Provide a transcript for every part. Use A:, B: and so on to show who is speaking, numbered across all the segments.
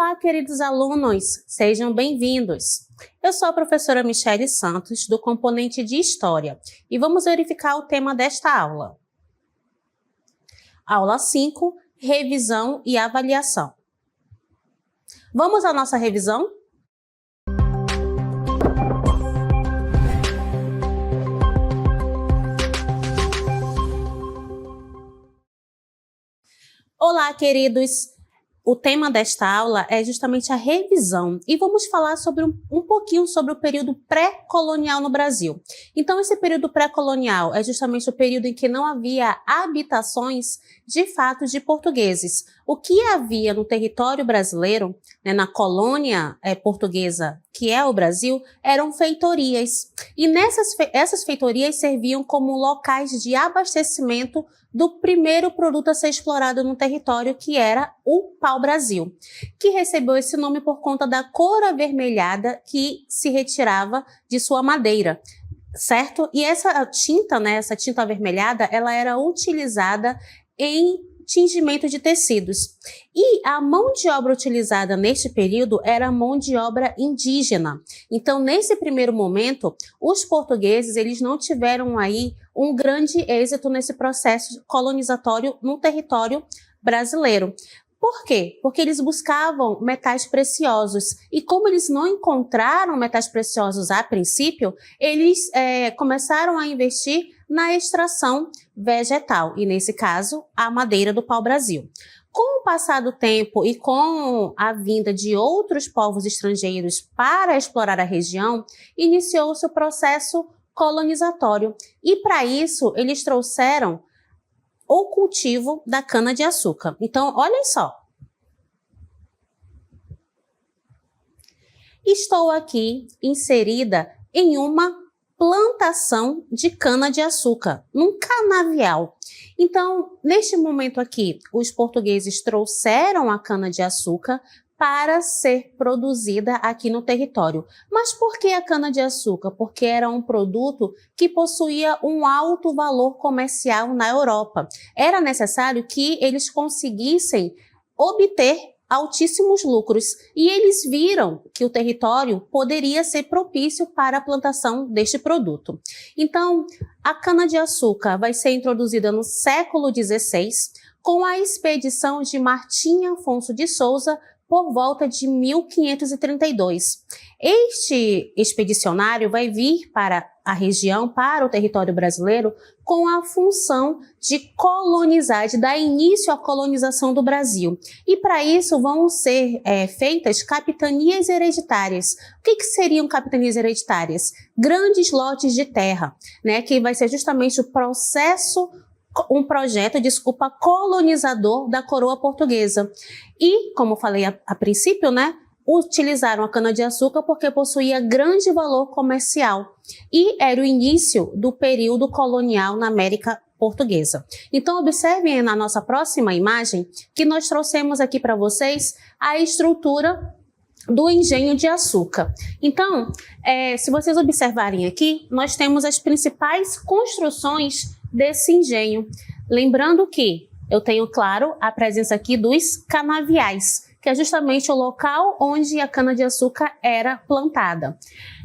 A: Olá, queridos alunos, sejam bem-vindos. Eu sou a professora Michele Santos, do componente de História, e vamos verificar o tema desta aula. Aula 5, Revisão e Avaliação. Vamos à nossa revisão? Olá, queridos! O tema desta aula é justamente a revisão e vamos falar sobre um pouquinho sobre o período pré-colonial no Brasil. Então, esse período pré-colonial é justamente o período em que não havia habitações de fato de portugueses. O que havia no território brasileiro, né, na colônia portuguesa, que é o Brasil, eram feitorias. E essas feitorias serviam como locais de abastecimento do primeiro produto a ser explorado no território, que era o pau-brasil, que recebeu esse nome por conta da cor avermelhada que se retirava de sua madeira, certo? E essa tinta, né, essa tinta avermelhada, ela era utilizada em tingimento de tecidos. E a mão de obra utilizada neste período era a mão de obra indígena. Então, nesse primeiro momento, os portugueses, eles não tiveram aí um grande êxito nesse processo colonizatório no território brasileiro. Por quê? Porque eles buscavam metais preciosos e como eles não encontraram metais preciosos a princípio, eles começaram a investir na extração vegetal e, nesse caso, a madeira do pau-brasil. Com o passar do tempo e com a vinda de outros povos estrangeiros para explorar a região, iniciou-se o processo colonizatório e, para isso, eles trouxeram o cultivo da cana-de-açúcar. Então, olhem só. Estou aqui inserida em uma plantação de cana-de-açúcar, num canavial. Então, neste momento aqui, os portugueses trouxeram a cana-de-açúcar para ser produzida aqui no território. Mas por que a cana-de-açúcar? Porque era um produto que possuía um alto valor comercial na Europa. Era necessário que eles conseguissem obter altíssimos lucros e eles viram que o território poderia ser propício para a plantação deste produto. Então, a cana-de-açúcar vai ser introduzida no século XVI com a expedição de Martim Afonso de Souza por volta de 1532. Este expedicionário vai vir para a região, para o território brasileiro, com a função de colonizar, de dar início à colonização do Brasil. E para isso vão ser feitas capitanias hereditárias. O que seriam capitanias hereditárias? Grandes lotes de terra, né, que vai ser justamente um projeto colonizador da coroa portuguesa. E, como falei a princípio, né, utilizaram a cana-de-açúcar porque possuía grande valor comercial e era o início do período colonial na América Portuguesa. Então, observem na nossa próxima imagem que nós trouxemos aqui para vocês a estrutura do engenho de açúcar. Então, se vocês observarem aqui, nós temos as principais construções desse engenho. Lembrando que eu tenho, claro, a presença aqui dos canaviais, que é justamente o local onde a cana-de-açúcar era plantada.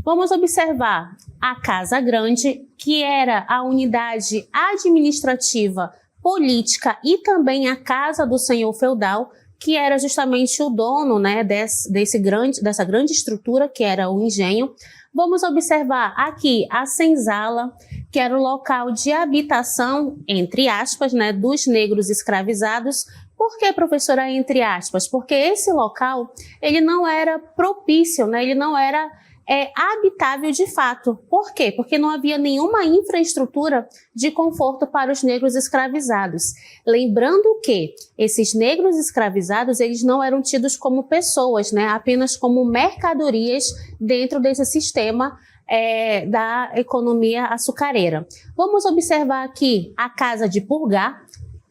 A: Vamos observar a Casa Grande, que era a unidade administrativa, política e também a casa do senhor feudal, que era justamente o dono, né, dessa grande estrutura que era o engenho. Vamos observar aqui a senzala, que era o local de habitação, entre aspas, né, dos negros escravizados. Por que, professora, entre aspas? Porque esse local, ele não era propício, né, ele não era habitável de fato. Por quê? Porque não havia nenhuma infraestrutura de conforto para os negros escravizados. Lembrando que esses negros escravizados, eles não eram tidos como pessoas, né? Apenas como mercadorias dentro desse sistema da economia açucareira. Vamos observar aqui a casa de purgar.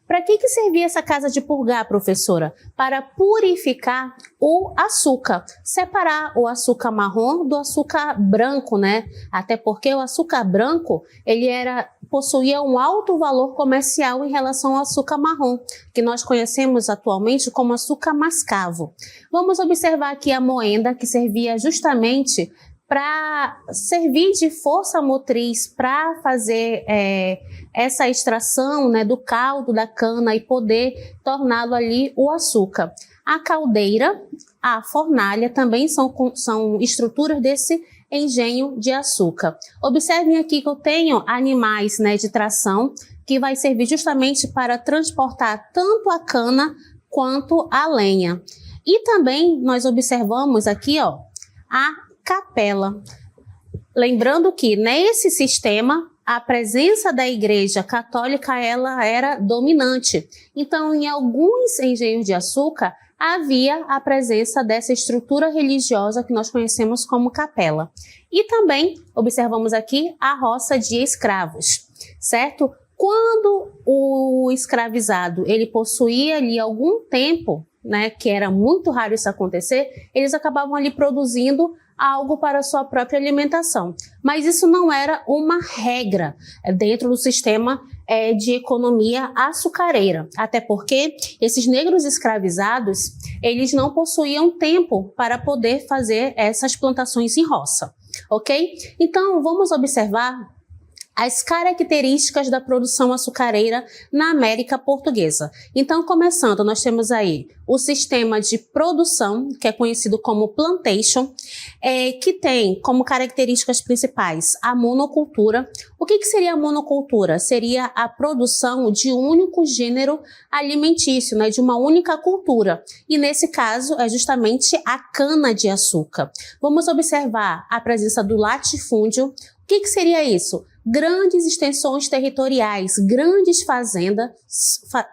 A: Para que servia essa casa de purgar, professora? Para purificar o açúcar, separar o açúcar marrom do açúcar branco, né? Até porque o açúcar branco, ele era possuía um alto valor comercial em relação ao açúcar marrom, que nós conhecemos atualmente como açúcar mascavo. Vamos observar aqui a moenda, que servia justamente para servir de força motriz para fazer essa extração, né, do caldo da cana e poder torná-lo ali o açúcar. A caldeira, a fornalha também são estruturas desse engenho de açúcar. Observem aqui que eu tenho animais, né, de tração que vai servir justamente para transportar tanto a cana quanto a lenha. E também nós observamos aqui, ó, a capela. Lembrando que nesse sistema a presença da Igreja Católica ela era dominante. Então, em alguns engenhos de açúcar havia a presença dessa estrutura religiosa que nós conhecemos como capela. E também observamos aqui a roça de escravos, certo? Quando o escravizado ele possuía ali algum tempo, né, que era muito raro isso acontecer, eles acabavam ali produzindo algo para a sua própria alimentação. Mas isso não era uma regra dentro do sistema de economia açucareira, até porque esses negros escravizados, eles não possuíam tempo para poder fazer essas plantações em roça, ok? Então, vamos observar as características da produção açucareira na América Portuguesa. Então, começando, nós temos aí o sistema de produção, que é conhecido como plantation, que tem como características principais a monocultura. O que seria a monocultura? Seria a produção de um único gênero alimentício, né, de uma única cultura. E nesse caso é justamente a cana-de-açúcar. Vamos observar a presença do latifúndio. O que seria isso? Grandes extensões territoriais, grandes fazendas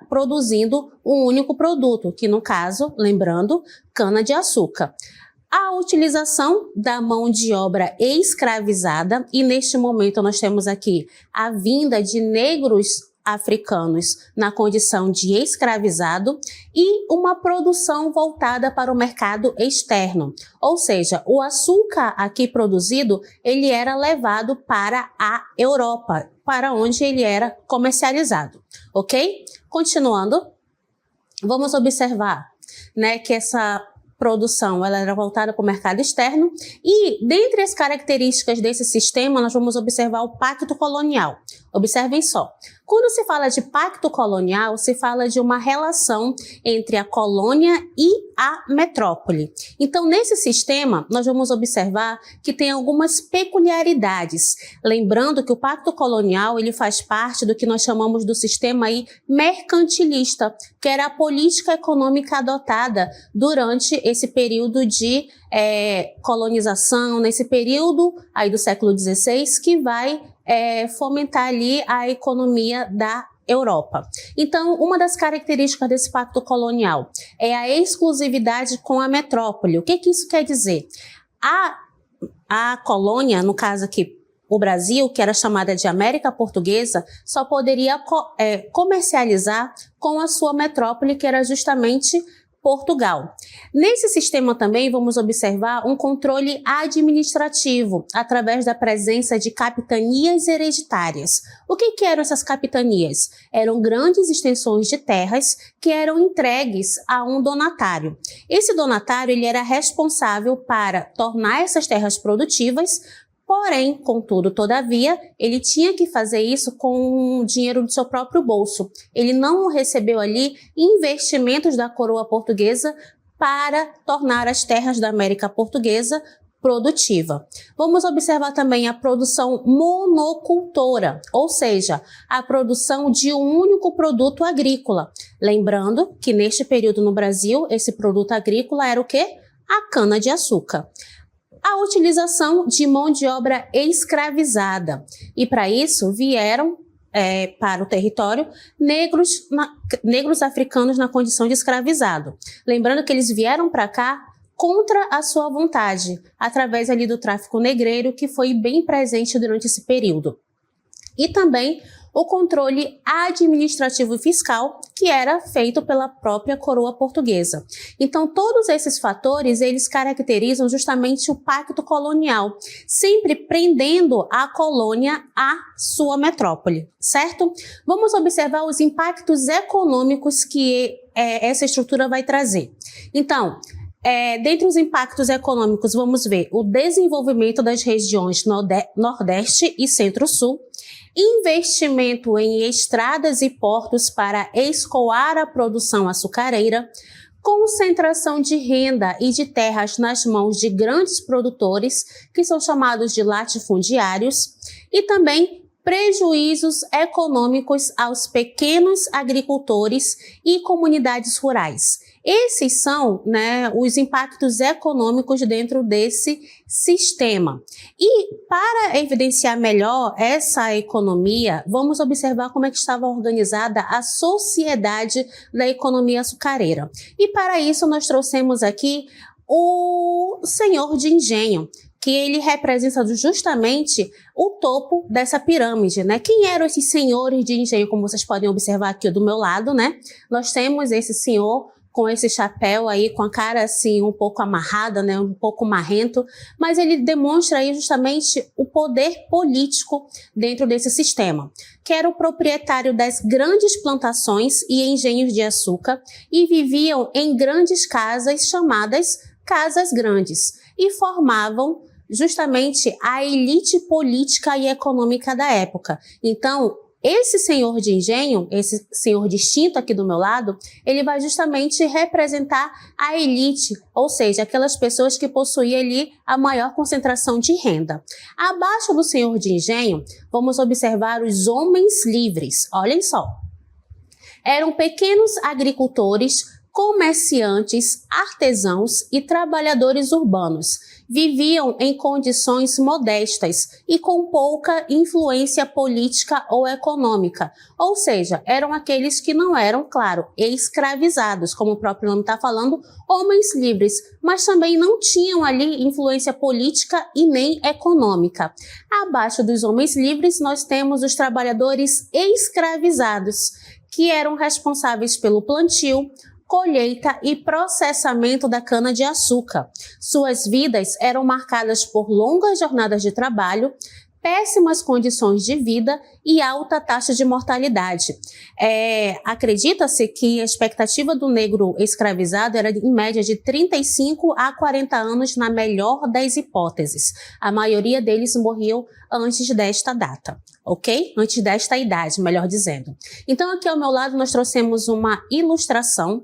A: produzindo um único produto, que no caso, lembrando, cana-de-açúcar. A utilização da mão de obra escravizada, e neste momento nós temos aqui a vinda de negros africanos na condição de escravizado e uma produção voltada para o mercado externo. Ou seja, o açúcar aqui produzido, ele era levado para a Europa, para onde ele era comercializado, ok? Continuando, vamos observar, né, que essa produção ela era voltada para o mercado externo e, dentre as características desse sistema, nós vamos observar o pacto colonial. Observem só, quando se fala de pacto colonial, se fala de uma relação entre a colônia e a metrópole. Então, nesse sistema, nós vamos observar que tem algumas peculiaridades. Lembrando que o pacto colonial, ele faz parte do que nós chamamos do sistema aí mercantilista, que era a política econômica adotada durante esse período de colonização, nesse período aí do século XVI, que vai fomentar ali a economia da Europa. Então, uma das características desse pacto colonial é a exclusividade com a metrópole. O que isso quer dizer? A colônia, no caso aqui, o Brasil, que era chamada de América Portuguesa, só poderia comercializar com a sua metrópole, que era justamente Portugal. Nesse sistema também vamos observar um controle administrativo através da presença de capitanias hereditárias. O que eram essas capitanias? Eram grandes extensões de terras que eram entregues a um donatário. Esse donatário ele era responsável para tornar essas terras produtivas. Porém, contudo, todavia, ele tinha que fazer isso com o dinheiro do seu próprio bolso. Ele não recebeu ali investimentos da coroa portuguesa para tornar as terras da América Portuguesa produtiva. Vamos observar também a produção monocultora, ou seja, a produção de um único produto agrícola. Lembrando que neste período no Brasil, esse produto agrícola era o quê? A cana-de-açúcar. A utilização de mão de obra escravizada. E para isso vieram para o território negros africanos na condição de escravizado. Lembrando que eles vieram para cá contra a sua vontade, através ali do tráfico negreiro que foi bem presente durante esse período. E também o controle administrativo e fiscal, que era feito pela própria coroa portuguesa. Então, todos esses fatores, eles caracterizam justamente o pacto colonial, sempre prendendo a colônia à sua metrópole, certo? Vamos observar os impactos econômicos que essa estrutura vai trazer. Então, dentre os impactos econômicos, vamos ver o desenvolvimento das regiões Nordeste e Centro-Sul, investimento em estradas e portos para escoar a produção açucareira, concentração de renda e de terras nas mãos de grandes produtores, que são chamados de latifundiários, e também prejuízos econômicos aos pequenos agricultores e comunidades rurais. Esses são, os impactos econômicos dentro desse sistema. E para evidenciar melhor essa economia, vamos observar como é que estava organizada a sociedade da economia açucareira. E para isso nós trouxemos aqui o senhor de engenho, que ele representa justamente o topo dessa pirâmide, Quem eram esses senhores de engenho? Como vocês podem observar aqui do meu lado, Nós temos esse senhor com esse chapéu aí, com a cara assim um pouco amarrada, um pouco marrento, mas ele demonstra aí justamente o poder político dentro desse sistema, que era o proprietário das grandes plantações e engenhos de açúcar e viviam em grandes casas chamadas casas grandes e formavam justamente a elite política e econômica da época. Então, esse senhor de engenho, esse senhor distinto aqui do meu lado, ele vai justamente representar a elite, ou seja, aquelas pessoas que possuíam ali a maior concentração de renda. Abaixo do senhor de engenho, vamos observar os homens livres. Olhem só. Eram pequenos agricultores, comerciantes, artesãos e trabalhadores urbanos. Viviam em condições modestas e com pouca influência política ou econômica. Ou seja, eram aqueles que não eram, claro, escravizados, como o próprio nome está falando, homens livres, mas também não tinham ali influência política e nem econômica. Abaixo dos homens livres, nós temos os trabalhadores escravizados, que eram responsáveis pelo plantio, colheita e processamento da cana-de-açúcar. Suas vidas eram marcadas por longas jornadas de trabalho, péssimas condições de vida e alta taxa de mortalidade. Acredita-se que a expectativa do negro escravizado era em média de 35 a 40 anos na melhor das hipóteses. A maioria deles morriam antes desta data, ok? Antes desta idade, melhor dizendo. Então, aqui ao meu lado nós trouxemos uma ilustração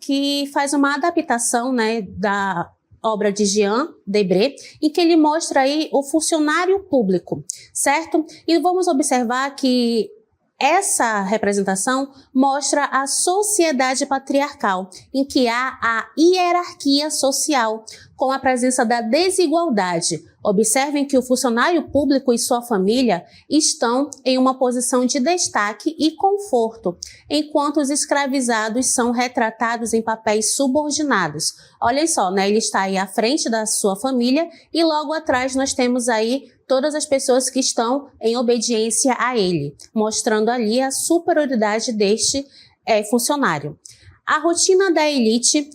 A: que faz uma adaptação, da obra de Jean Debré, em que ele mostra aí o funcionário público, certo? E vamos observar que essa representação mostra a sociedade patriarcal, em que há a hierarquia social, com a presença da desigualdade. Observem que o funcionário público e sua família estão em uma posição de destaque e conforto, enquanto os escravizados são retratados em papéis subordinados. Olhem só, ele está aí à frente da sua família e logo atrás nós temos aí todas as pessoas que estão em obediência a ele, mostrando ali a superioridade deste funcionário. A rotina da elite,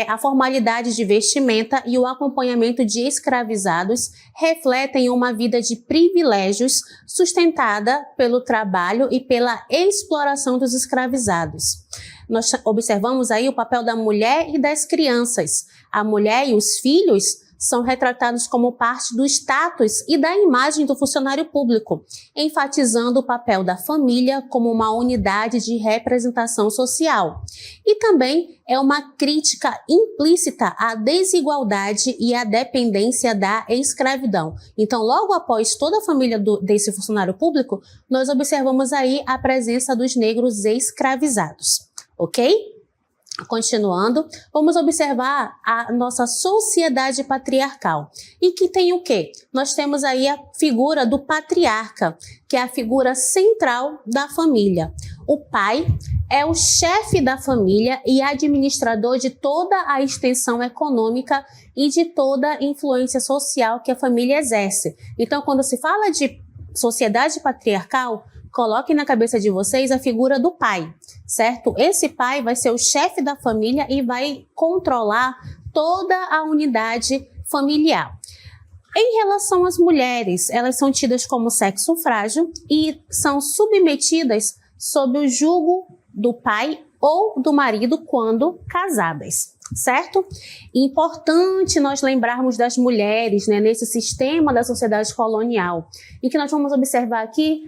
A: a formalidade de vestimenta e o acompanhamento de escravizados refletem uma vida de privilégios sustentada pelo trabalho e pela exploração dos escravizados. Nós observamos aí o papel da mulher e das crianças. A mulher e os filhos são retratados como parte do status e da imagem do funcionário público, enfatizando o papel da família como uma unidade de representação social. E também é uma crítica implícita à desigualdade e à dependência da escravidão. Então, logo após toda a família desse funcionário público, nós observamos aí a presença dos negros escravizados, ok? Continuando, vamos observar a nossa sociedade patriarcal. E que tem o quê? Nós temos aí a figura do patriarca, que é a figura central da família. O pai é o chefe da família e administrador de toda a extensão econômica e de toda a influência social que a família exerce. Então, quando se fala de sociedade patriarcal, coloquem na cabeça de vocês a figura do pai, certo? Esse pai vai ser o chefe da família e vai controlar toda a unidade familiar. Em relação às mulheres, elas são tidas como sexo frágil e são submetidas sob o jugo do pai ou do marido quando casadas, certo? Importante nós lembrarmos das mulheres, né, nesse sistema da sociedade colonial. E que nós vamos observar aqui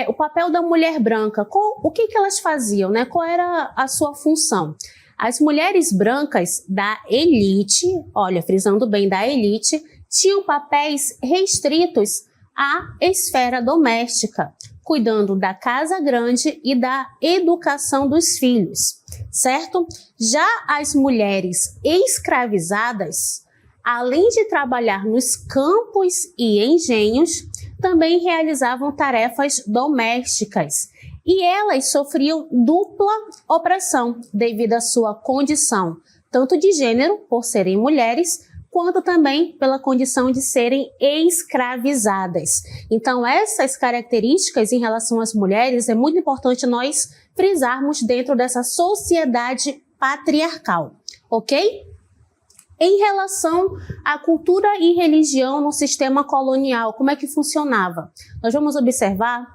A: o papel da mulher branca. O que elas faziam, né? Qual era a sua função? As mulheres brancas da elite, olha, frisando bem, da elite, tinham papéis restritos à esfera doméstica, cuidando da casa grande e da educação dos filhos, certo? Já as mulheres escravizadas, além de trabalhar nos campos e engenhos, também realizavam tarefas domésticas e elas sofriam dupla opressão devido à sua condição, tanto de gênero, por serem mulheres, quanto também pela condição de serem escravizadas. Então, essas características em relação às mulheres é muito importante nós frisarmos dentro dessa sociedade patriarcal, ok? Em relação à cultura e religião no sistema colonial, como é que funcionava? Nós vamos observar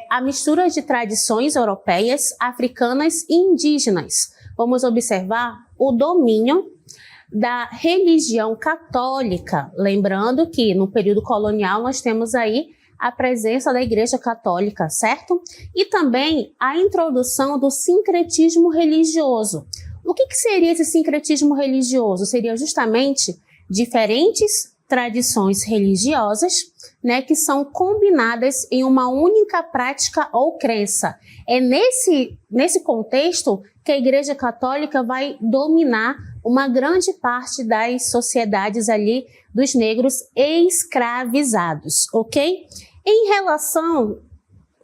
A: a mistura de tradições europeias, africanas e indígenas. Vamos observar o domínio da religião católica, lembrando que no período colonial nós temos aí a presença da Igreja Católica, certo? E também a introdução do sincretismo religioso. O que seria esse sincretismo religioso? Seria justamente diferentes tradições religiosas, né, que são combinadas em uma única prática ou crença. É nesse contexto que a Igreja Católica vai dominar uma grande parte das sociedades ali dos negros escravizados, ok? Em relação,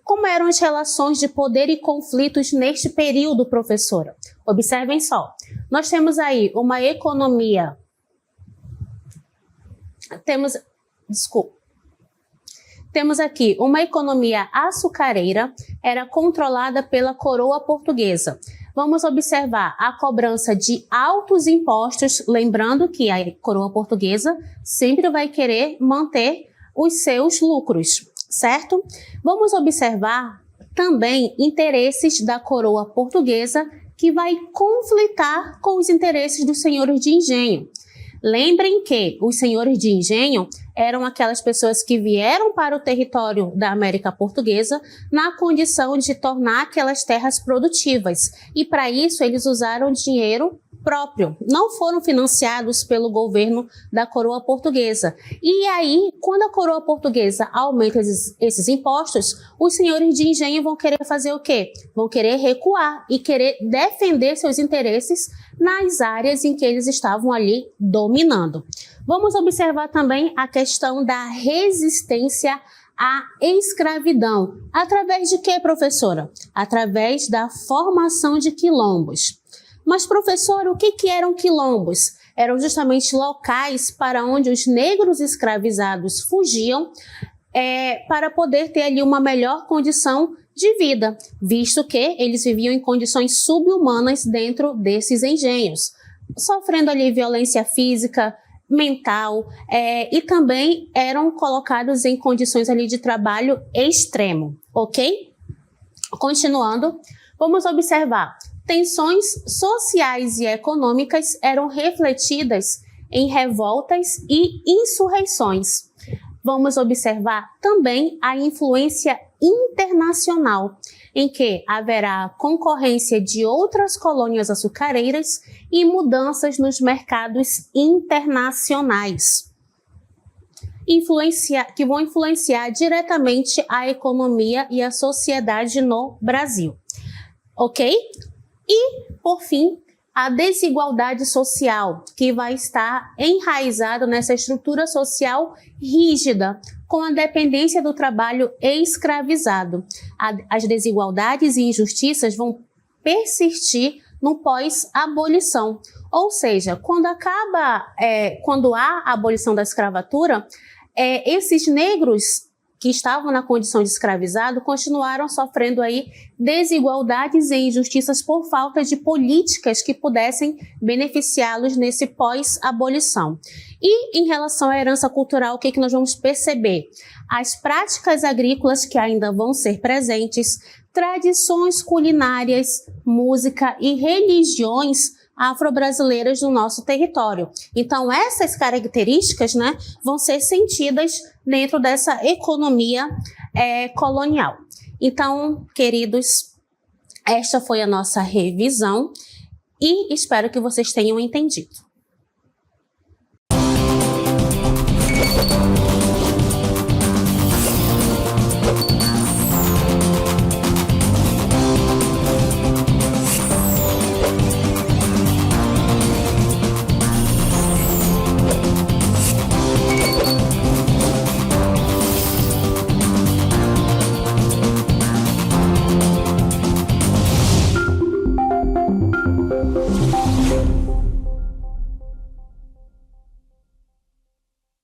A: como eram as relações de poder e conflitos neste período, professora? Observem só, nós temos aí uma economia, temos aqui uma economia açucareira, era controlada pela coroa portuguesa. Vamos observar a cobrança de altos impostos, lembrando que a coroa portuguesa sempre vai querer manter os seus lucros, certo? Vamos observar também interesses da coroa portuguesa que vai conflitar com os interesses dos senhores de engenho. Lembrem que os senhores de engenho eram aquelas pessoas que vieram para o território da América Portuguesa na condição de tornar aquelas terras produtivas. E para isso eles usaram dinheiro próprio, não foram financiados pelo governo da coroa portuguesa. E aí, quando a coroa portuguesa aumenta esses impostos, os senhores de engenho vão querer fazer o quê? Vão querer recuar e querer defender seus interesses nas áreas em que eles estavam ali dominando. Vamos observar também a questão da resistência à escravidão. Através de quê, professora? Através da formação de quilombos. Mas, professora, o que eram quilombos? Eram justamente locais para onde os negros escravizados fugiam para poder ter ali uma melhor condição de vida, visto que eles viviam em condições subhumanas dentro desses engenhos, sofrendo ali violência física, mental, e também eram colocados em condições ali de trabalho extremo, ok? Continuando, vamos observar. Tensões sociais e econômicas eram refletidas em revoltas e insurreições. Vamos observar também a influência internacional, em que haverá concorrência de outras colônias açucareiras e mudanças nos mercados internacionais, que vão influenciar diretamente a economia e a sociedade no Brasil. Ok? E, por fim, a desigualdade social, que vai estar enraizada nessa estrutura social rígida, com a dependência do trabalho escravizado. As desigualdades e injustiças vão persistir no pós-abolição. Ou seja, quando há a abolição da escravatura, esses negros que estavam na condição de escravizado continuaram sofrendo aí desigualdades e injustiças por falta de políticas que pudessem beneficiá-los nesse pós-abolição. E em relação à herança cultural, o que nós vamos perceber? As práticas agrícolas que ainda vão ser presentes, tradições culinárias, música e religiões afro-brasileiras no nosso território. Então, essas características, né, vão ser sentidas dentro dessa economia colonial. Então, queridos, esta foi a nossa revisão e espero que vocês tenham entendido.